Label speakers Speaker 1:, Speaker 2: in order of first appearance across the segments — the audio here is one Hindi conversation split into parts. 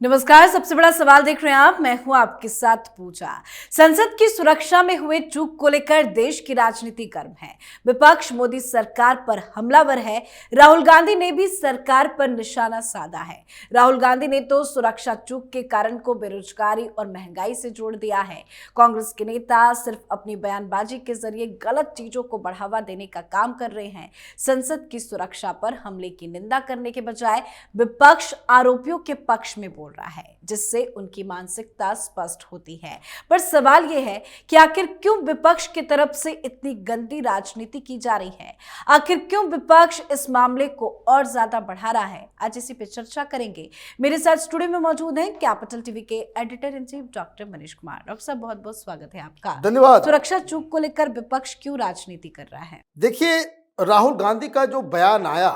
Speaker 1: नमस्कार। सबसे बड़ा सवाल देख रहे हैं आप, मैं हूं आपके साथ पूजा। संसद की सुरक्षा में हुए चूक को लेकर देश की राजनीति गर्म है। विपक्ष मोदी सरकार पर हमलावर है। राहुल गांधी ने भी सरकार पर निशाना साधा है। राहुल गांधी ने तो सुरक्षा चूक के कारण को बेरोजगारी और महंगाई से जोड़ दिया है। कांग्रेस के नेता सिर्फ अपनी बयानबाजी के जरिए गलत चीजों को बढ़ावा देने का काम कर रहे हैं। संसद की सुरक्षा पर हमले की निंदा करने के बजाय विपक्ष आरोपियों के पक्ष में बोल रहा है, जिससे उनकी मानसिकता स्पष्ट होती है। पर सवाल यह है कि आखिर क्यों विपक्ष की तरफ से इतनी गंदी राजनीति की जा रही है? आखिर क्यों विपक्ष इस मामले को और ज्यादा बढ़ा रहा है? आज इसी पे चर्चा करेंगे। मेरे साथ स्टूडियो में मौजूद हैं कैपिटल टीवी के editor in chief doctor Manish Kumar. Doctor साहब, बहुत बहुत स्वागत है आपका।
Speaker 2: धन्यवाद।
Speaker 1: सुरक्षा चूक को लेकर विपक्ष क्यों राजनीति कर रहा है?
Speaker 2: देखिए, राहुल गांधी का जो बयान आया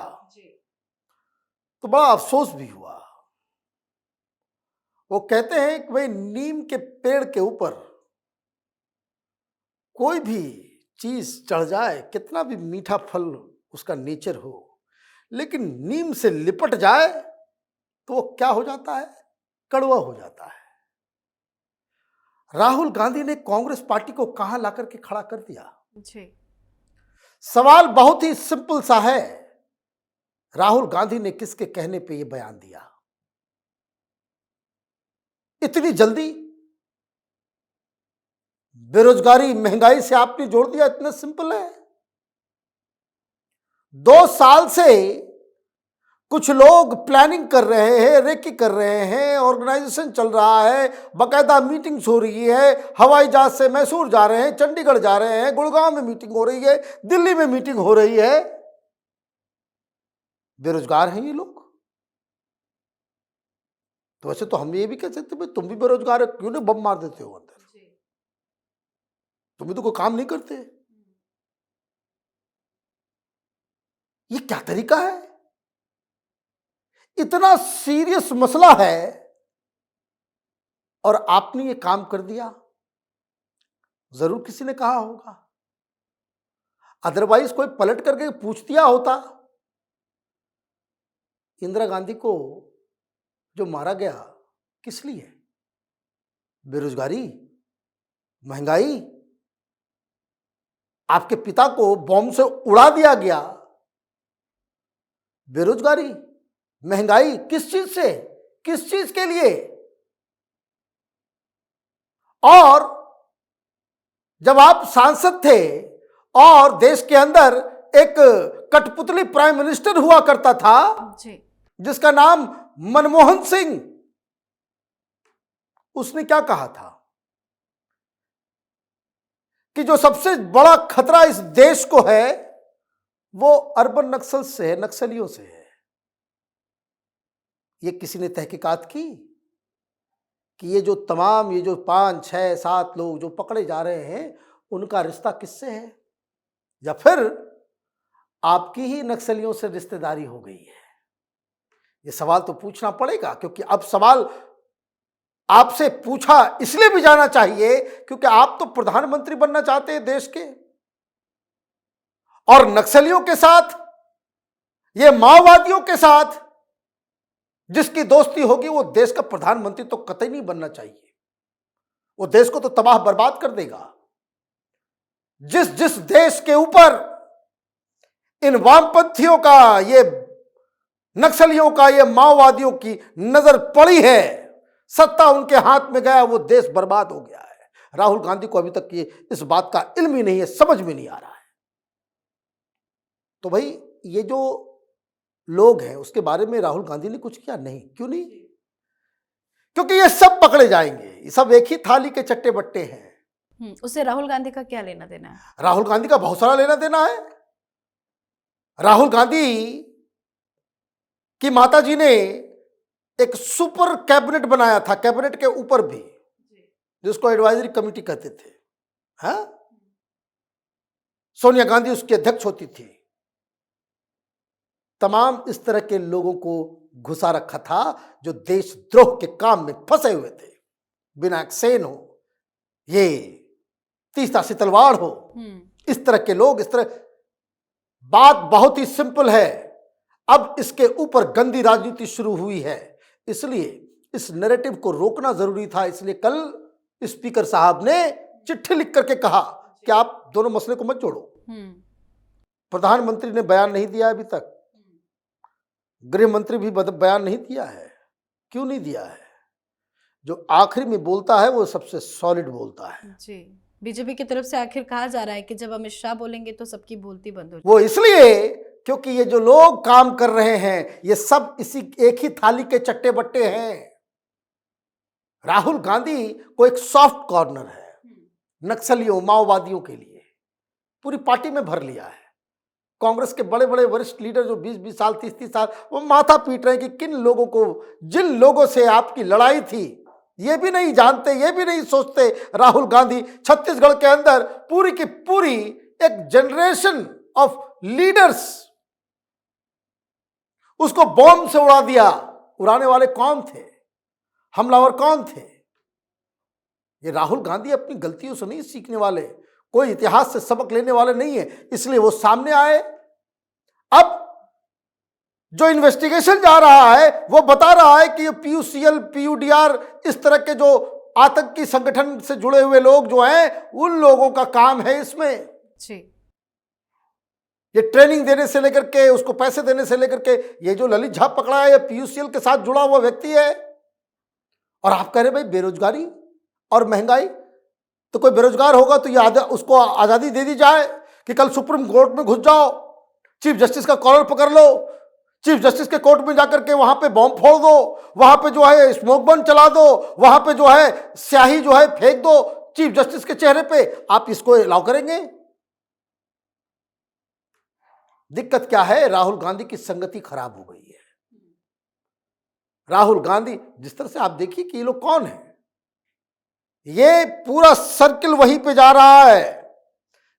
Speaker 2: तो बड़ा अफसोस भी हुआ। वो कहते हैं कि भाई नीम के पेड़ के ऊपर कोई भी चीज चढ़ जाए, कितना भी मीठा फल उसका नेचर हो, लेकिन नीम से लिपट जाए तो वो क्या हो जाता है? कड़वा हो जाता है। राहुल गांधी ने कांग्रेस पार्टी को कहां लाकर के खड़ा कर दिया?
Speaker 1: जी।
Speaker 2: सवाल बहुत ही सिंपल सा है। राहुल गांधी ने किसके कहने पे ये बयान दिया? इतनी जल्दी बेरोजगारी महंगाई से आपने जोड़ दिया? इतना सिंपल है। 2 साल से कुछ लोग प्लानिंग कर रहे हैं, रेकी कर रहे हैं, ऑर्गेनाइजेशन चल रहा है, बाकायदा मीटिंग्स हो रही है। हवाई जहाज से मैसूर जा रहे हैं, चंडीगढ़ जा रहे हैं, गुड़गांव में मीटिंग हो रही है, दिल्ली में मीटिंग हो रही है। बेरोजगार हैं ये लोग। तो वैसे तो हम ये भी कह सकते भाई तुम भी बेरोजगार हो, क्यों नहीं बम मार देते हो अंदर? तुम भी तो कोई काम नहीं करते। ये क्या तरीका है? इतना सीरियस मसला है और आपने ये काम कर दिया। जरूर किसी ने कहा होगा, अदरवाइज कोई पलट करके पूछ दिया होता। इंदिरा गांधी को जो मारा गया किस लिए? बेरोजगारी, महंगाई। आपके पिता को बॉम्ब से उड़ा दिया गया। बेरोजगारी, महंगाई, किस चीज से, किस चीज के लिए? और जब आप सांसद थे और देश के अंदर एक कठपुतली प्राइम मिनिस्टर हुआ करता था
Speaker 1: जी।
Speaker 2: जिसका नाम मनमोहन सिंह, उसने क्या कहा था कि जो सबसे बड़ा खतरा इस देश को है वो अर्बन नक्सल से है, नक्सलियों से है। ये किसी ने तहकीकात की कि ये जो 5, 6, 7 लोग जो पकड़े जा रहे हैं उनका रिश्ता किससे है? या फिर आपकी ही नक्सलियों से रिश्तेदारी हो गई है? ये सवाल तो पूछना पड़ेगा, क्योंकि अब सवाल आपसे पूछा इसलिए भी जाना चाहिए क्योंकि आप तो प्रधानमंत्री बनना चाहते हैं देश के, और नक्सलियों के साथ, ये माओवादियों के साथ जिसकी दोस्ती होगी वो देश का प्रधानमंत्री तो कतई नहीं बनना चाहिए। वो देश को तो तबाह बर्बाद कर देगा। जिस जिस देश के ऊपर इन वामपंथियों का, ये नक्सलियों का, ये माओवादियों की नजर पड़ी है, सत्ता उनके हाथ में गया, वो देश बर्बाद हो गया है। राहुल गांधी को अभी तक ये इस बात का इल्म ही नहीं है, समझ में नहीं आ रहा है। तो भाई ये जो लोग हैं उसके बारे में राहुल गांधी ने कुछ किया? नहीं। क्यों नहीं? क्योंकि ये सब पकड़े जाएंगे। ये सब एक ही थाली के चट्टे बट्टे हैं।
Speaker 1: उससे राहुल गांधी का क्या लेना देना है?
Speaker 2: राहुल गांधी का बहुत सारा लेना देना है। राहुल गांधी की माताजी ने एक सुपर कैबिनेट बनाया था, कैबिनेट के ऊपर भी, जिसको एडवाइजरी कमेटी कहते थे। हाँ, सोनिया गांधी उसकी अध्यक्ष होती थी। तमाम इस तरह के लोगों को घुसा रखा था जो देशद्रोह के काम में फंसे हुए थे। विनायक सेन हो, ये तीस्ता सितलवाड़ हो, इस तरह के लोग, इस तरह। बात बहुत ही सिंपल है। अब इसके ऊपर गंदी राजनीति शुरू हुई है, इसलिए इस नैरेटिव को रोकना जरूरी था। इसलिए कल स्पीकर साहब ने चिट्ठी लिख करके कहा कि आप दोनों मसले को मत जोड़ो। प्रधानमंत्री ने बयान नहीं दिया अभी तक, गृह मंत्री भी बयान नहीं दिया है। क्यों नहीं दिया है? जो आखिरी में बोलता है वो सबसे सॉलिड बोलता है
Speaker 1: जी। बीजेपी की तरफ से आखिर कहा जा रहा है कि जब अमित शाह बोलेंगे तो सबकी बोलती बंद हो।
Speaker 2: वो इसलिए क्योंकि ये जो लोग काम कर रहे हैं ये सब इसी एक ही थाली के चट्टे बट्टे हैं। राहुल गांधी को एक सॉफ्ट कॉर्नर है नक्सलियों माओवादियों के लिए, पूरी पार्टी में भर लिया है। कांग्रेस के बड़े बड़े वरिष्ठ लीडर जो 20-20 साल 30-30 साल वो माथा पीट रहे हैं कि किन लोगों को, जिन लोगों से आपकी लड़ाई थी ये भी नहीं जानते, ये भी नहीं सोचते। राहुल गांधी छत्तीसगढ़ के अंदर पूरी की पूरी एक जनरेशन ऑफ लीडर्स, उसको बॉम्ब से उड़ा दिया। उड़ाने वाले कौन थे? हमलावर कौन थे? ये राहुल गांधी अपनी गलतियों से नहीं सीखने वाले, कोई इतिहास से सबक लेने वाले नहीं है, इसलिए वो सामने आए। अब जो इन्वेस्टिगेशन जा रहा है वो बता रहा है कि ये PUCL, PUDR इस तरह के जो आतंकी संगठन से जुड़े हुए लोग जो हैं उन लोगों का काम है इसमें
Speaker 1: जी।
Speaker 2: ये ट्रेनिंग देने से लेकर के, उसको पैसे देने से लेकर के, ये जो ललित झा पकड़ा है ये PUCL के साथ जुड़ा हुआ व्यक्ति है। और आप कह रहे भाई बेरोजगारी और महंगाई, तो कोई बेरोजगार होगा तो ये उसको आजादी दे दी जाए कि कल सुप्रीम कोर्ट में घुस जाओ, चीफ जस्टिस का कॉलर पकड़ लो, चीफ जस्टिस के कोर्ट में जाकर के वहां पे बॉम्ब फोड़ दो, वहां पे जो है स्मोक बम चला दो, वहां पे जो है स्याही जो है फेंक दो चीफ जस्टिस के चेहरे पे। आप इसको अलाउ करेंगे? दिक्कत क्या है? राहुल गांधी की संगति खराब हो गई है। राहुल गांधी जिस तरह से आप देखिए कि ये लोग कौन है, ये पूरा सर्किल वहीं पे जा रहा है।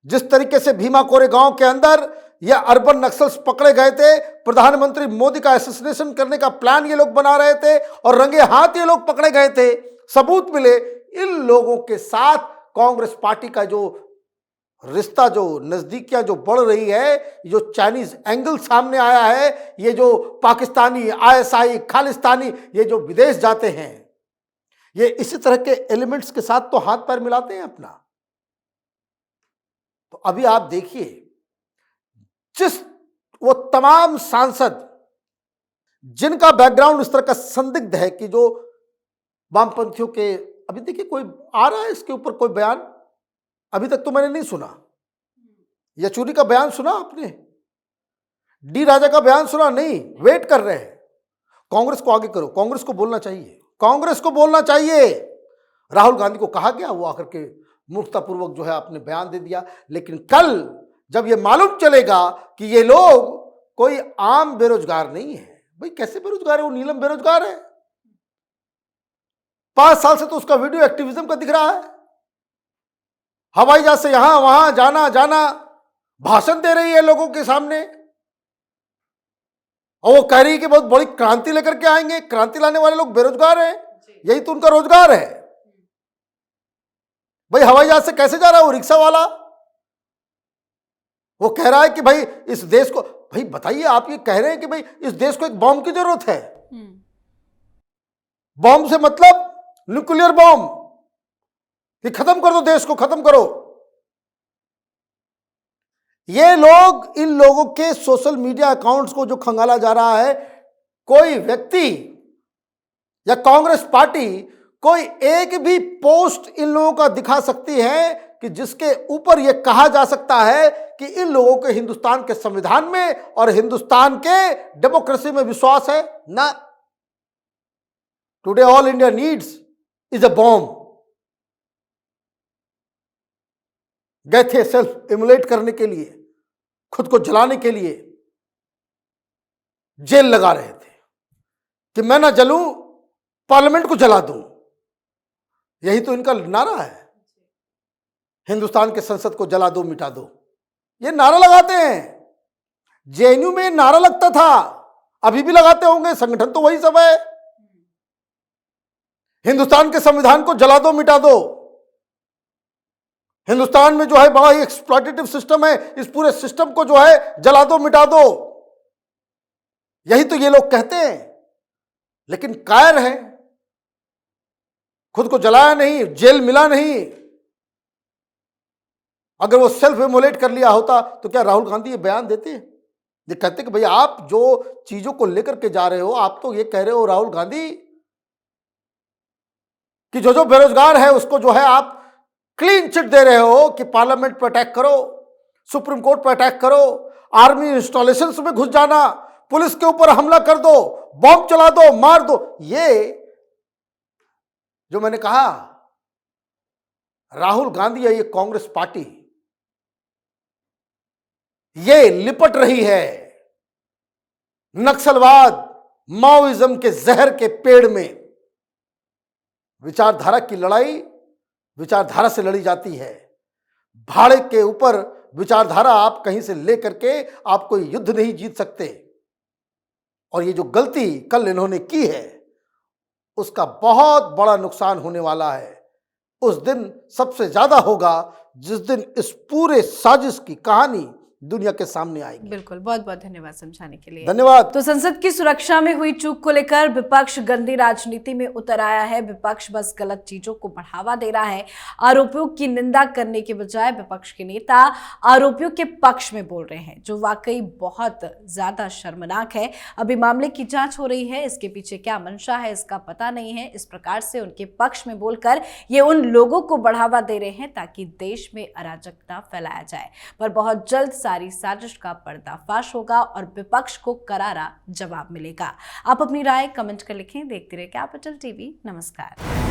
Speaker 2: जिस तरीके से भीमा कोरेगांव के अंदर ये अर्बन नक्सल्स पकड़े गए थे, प्रधानमंत्री मोदी का असैसिनेशन करने का प्लान ये लोग बना रहे थे और रंगे हाथ ये लोग पकड़े गए थे, सबूत मिले। इन लोगों के साथ कांग्रेस पार्टी का जो रिश्ता, जो नजदीकियां जो बढ़ रही है, जो चाइनीज एंगल सामने आया है, ये जो पाकिस्तानी ISI खालिस्तानी ये जो विदेश जाते हैं, ये इसी तरह के एलिमेंट्स के साथ तो हाथ पैर मिलाते हैं अपना। तो अभी आप देखिए जिस वो तमाम सांसद जिनका बैकग्राउंड इस तरह का संदिग्ध है कि जो वामपंथियों के, अभी देखिए कोई आ रहा है इसके ऊपर कोई बयान, अभी तक तो मैंने नहीं सुना। येचुरी का बयान सुना आपने? डी राजा का बयान सुना? नहीं, वेट कर रहे हैं। कांग्रेस को आगे करो, कांग्रेस को बोलना चाहिए, कांग्रेस को बोलना चाहिए। राहुल गांधी को कहा गया, वो आकर के मूर्खतापूर्वक जो है आपने बयान दे दिया। लेकिन कल जब ये मालूम चलेगा कि ये लोग कोई आम बेरोजगार नहीं है, भाई कैसे बेरोजगार है? वो नीलम बेरोजगार है, 5 साल से तो उसका वीडियो एक्टिविज्म का दिख रहा है, हवाई जहाज से यहां वहां जाना जाना, भाषण दे रही है लोगों के सामने, और वो कह रही है कि बहुत बड़ी क्रांति लेकर के आएंगे। क्रांति लाने वाले लोग बेरोजगार हैं, यही तो उनका रोजगार है। भाई हवाई जहाज से कैसे जा रहा है वो रिक्शा वाला? वो कह रहा है कि भाई इस देश को, भाई बताइए, आप ये कह रहे हैं कि भाई इस देश को एक बॉम्ब की जरूरत है। बॉम्ब से मतलब न्यूक्लियर बॉम्ब, कि खत्म कर दो देश को, खत्म करो। ये लोग, इन लोगों के सोशल मीडिया अकाउंट्स को जो खंगाला जा रहा है, कोई व्यक्ति या कांग्रेस पार्टी कोई एक भी पोस्ट इन लोगों का दिखा सकती है कि जिसके ऊपर यह कहा जा सकता है कि इन लोगों के हिंदुस्तान के संविधान में और हिंदुस्तान के डेमोक्रेसी में विश्वास है? ना। Today all India needs is a bomb. गए थे सेल्फ इमुलेट करने के लिए, खुद को जलाने के लिए, जेल लगा रहे थे कि मैं ना जलूं, पार्लियामेंट को जला दूं। यही तो इनका नारा है, हिंदुस्तान के संसद को जला दो, मिटा दो, ये नारा लगाते हैं। JNU में नारा लगता था, अभी भी लगाते होंगे, संगठन तो वही सब है। हिंदुस्तान के संविधान को जला दो, मिटा दो। हिंदुस्तान में जो है बड़ा ही एक्सप्लॉइटेटिव सिस्टम है, इस पूरे सिस्टम को जो है जला दो, मिटा दो, यही तो ये लोग कहते हैं। लेकिन कायर है, खुद को जलाया नहीं, जेल मिला नहीं। अगर वो सेल्फ इमोलेट कर लिया होता तो क्या राहुल गांधी ये बयान देते? ये कहते कि भैया आप जो चीजों को लेकर के जा रहे हो, आप तो ये कह रहे हो राहुल गांधी कि जो जो बेरोजगार है उसको जो है आप क्लीन चिट दे रहे हो कि पार्लियामेंट पर अटैक करो, सुप्रीम कोर्ट पर अटैक करो, आर्मी इंस्टॉलेशंस में घुस जाना, पुलिस के ऊपर हमला कर दो, बॉम्ब चला दो, मार दो। ये जो मैंने कहा, राहुल गांधी या ये कांग्रेस पार्टी ये लिपट रही है नक्सलवाद, माओइज्म के जहर के पेड़ में। विचारधारा की लड़ाई विचारधारा से लड़ी जाती है। भाड़े के ऊपर विचारधारा आप कहीं से लेकर के आप कोई युद्ध नहीं जीत सकते। और ये जो गलती कल इन्होंने की है उसका बहुत बड़ा नुकसान होने वाला है। उस दिन सबसे ज्यादा होगा जिस दिन इस पूरे साजिश की कहानी दुनिया के सामने आएगी।
Speaker 1: बिल्कुल, बहुत बहुत धन्यवाद समझाने के लिए।
Speaker 2: धन्यवाद।
Speaker 1: तो संसद की सुरक्षा में हुई चूक को लेकर विपक्ष गंदी राजनीति में उतर आया है। विपक्ष बस गलत चीजों को बढ़ावा दे रहा है। आरोपियों की निंदा करने के बजाय विपक्ष के नेता आरोपियों के पक्ष में बोल रहे हैं, जो वाकई बहुत ज्यादा शर्मनाक है। अभी मामले की जांच हो रही है, इसके पीछे क्या मंशा है इसका पता नहीं है। इस प्रकार से उनके पक्ष में बोलकर ये उन लोगों को बढ़ावा दे रहे हैं ताकि देश में अराजकता फैलाया जाए। पर बहुत जल्द सारी साजिश का पर्दाफाश होगा और विपक्ष को करारा जवाब मिलेगा। आप अपनी राय कमेंट कर लिखें। देखते रहिए कैपिटल टीवी। नमस्कार।